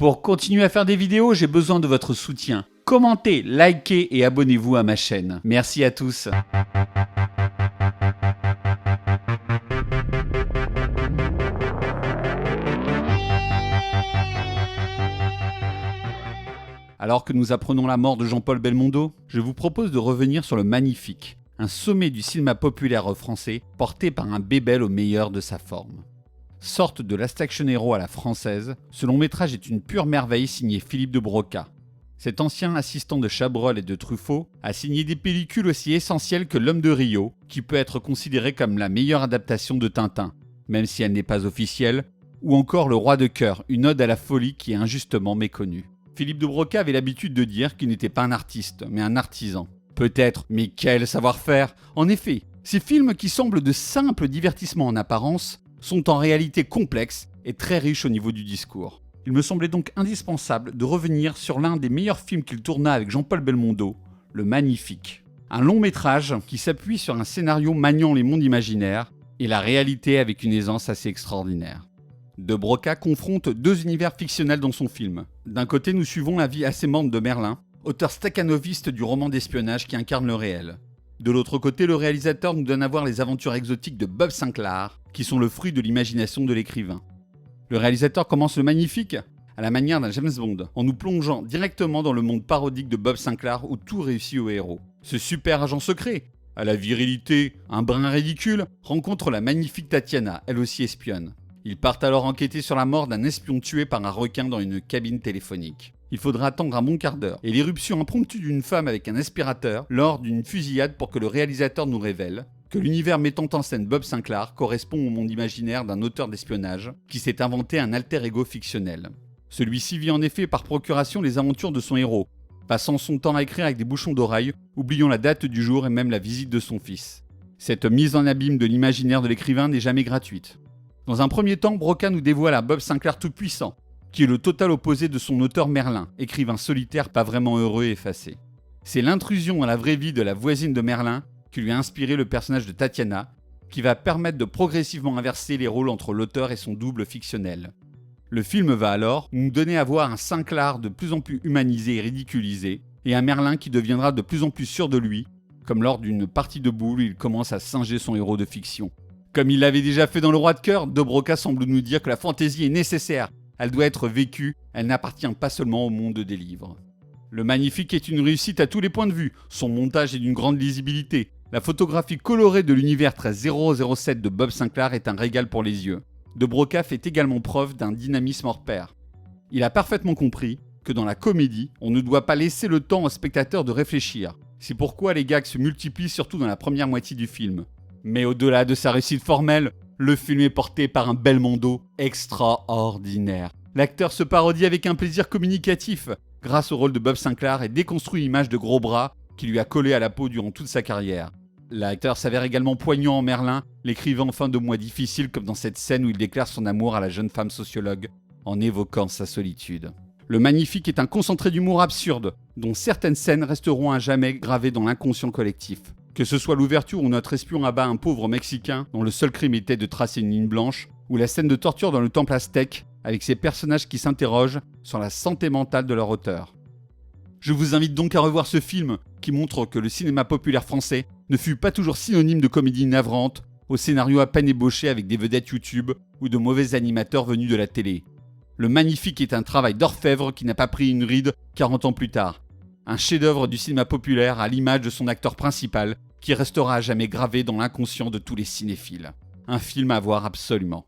Pour continuer à faire des vidéos, j'ai besoin de votre soutien. Commentez, likez et abonnez-vous à ma chaîne. Merci à tous. Alors que nous apprenons la mort de Jean-Paul Belmondo, je vous propose de revenir sur Le Magnifique, un sommet du cinéma populaire français porté par un bébel au meilleur de sa forme. Sorte de Last Action Hero à la française, ce long métrage est une pure merveille signé Philippe de Broca. Cet ancien assistant de Chabrol et de Truffaut a signé des pellicules aussi essentielles que L'Homme de Rio, qui peut être considérée comme la meilleure adaptation de Tintin, même si elle n'est pas officielle, ou encore Le Roi de cœur, une ode à la folie qui est injustement méconnue. Philippe de Broca avait l'habitude de dire qu'il n'était pas un artiste, mais un artisan. Peut-être, mais quel savoir-faire! En effet, ces films qui semblent de simples divertissements en apparence sont en réalité complexes et très riches au niveau du discours. Il me semblait donc indispensable de revenir sur l'un des meilleurs films qu'il tourna avec Jean-Paul Belmondo, Le Magnifique. Un long métrage qui s'appuie sur un scénario maniant les mondes imaginaires et la réalité avec une aisance assez extraordinaire. De Broca confronte deux univers fictionnels dans son film. D'un côté, nous suivons la vie assez morne de Merlin, auteur stakhanoviste du roman d'espionnage qui incarne le réel. De l'autre côté, le réalisateur nous donne à voir les aventures exotiques de Bob Sinclair, qui sont le fruit de l'imagination de l'écrivain. Le réalisateur commence Le Magnifique à la manière d'un James Bond, en nous plongeant directement dans le monde parodique de Bob Sinclair où tout réussit au héros. Ce super agent secret, à la virilité un brin ridicule, rencontre la magnifique Tatiana, elle aussi espionne. Ils partent alors enquêter sur la mort d'un espion tué par un requin dans une cabine téléphonique. Il faudra attendre un bon quart d'heure et l'irruption impromptue d'une femme avec un aspirateur lors d'une fusillade pour que le réalisateur nous révèle que l'univers mettant en scène Bob Sinclair correspond au monde imaginaire d'un auteur d'espionnage qui s'est inventé un alter ego fictionnel. Celui-ci vit en effet par procuration les aventures de son héros, passant son temps à écrire avec des bouchons d'oreille, oubliant la date du jour et même la visite de son fils. Cette mise en abîme de l'imaginaire de l'écrivain n'est jamais gratuite. Dans un premier temps, Broca nous dévoile un Bob Sinclair tout-puissant, qui est le total opposé de son auteur Merlin, écrivain solitaire pas vraiment heureux et effacé. C'est l'intrusion dans la vraie vie de la voisine de Merlin qui lui a inspiré le personnage de Tatiana, qui va permettre de progressivement inverser les rôles entre l'auteur et son double fictionnel. Le film va alors nous donner à voir un Sinclair de plus en plus humanisé et ridiculisé, et un Merlin qui deviendra de plus en plus sûr de lui, comme lors d'une partie de boules où il commence à singer son héros de fiction. Comme il l'avait déjà fait dans Le Roi de cœur, de Broca semble nous dire que la fantaisie est nécessaire, elle doit être vécue, elle n'appartient pas seulement au monde des livres. Le Magnifique est une réussite à tous les points de vue, son montage est d'une grande lisibilité, la photographie colorée de l'univers très 007 de Bob Sinclair est un régal pour les yeux. De Broca fait également preuve d'un dynamisme hors pair. Il a parfaitement compris que dans la comédie, on ne doit pas laisser le temps au spectateur de réfléchir. C'est pourquoi les gags se multiplient surtout dans la première moitié du film. Mais au-delà de sa réussite formelle, le film est porté par un Belmondo extraordinaire. L'acteur se parodie avec un plaisir communicatif grâce au rôle de Bob Sinclair et déconstruit l'image de gros bras qui lui a collé à la peau durant toute sa carrière. L'acteur s'avère également poignant en Merlin, l'écrivant en fin de mois difficile comme dans cette scène où il déclare son amour à la jeune femme sociologue en évoquant sa solitude. Le Magnifique est un concentré d'humour absurde, dont certaines scènes resteront à jamais gravées dans l'inconscient collectif. Que ce soit l'ouverture où notre espion abat un pauvre Mexicain dont le seul crime était de tracer une ligne blanche, ou la scène de torture dans le temple aztèque avec ces personnages qui s'interrogent sur la santé mentale de leur auteur. Je vous invite donc à revoir ce film qui montre que le cinéma populaire français ne fut pas toujours synonyme de comédie navrante, au scénario à peine ébauché avec des vedettes YouTube ou de mauvais animateurs venus de la télé. Le Magnifique est un travail d'orfèvre qui n'a pas pris une ride 40 ans plus tard. Un chef-d'œuvre du cinéma populaire à l'image de son acteur principal qui restera à jamais gravé dans l'inconscient de tous les cinéphiles. Un film à voir absolument.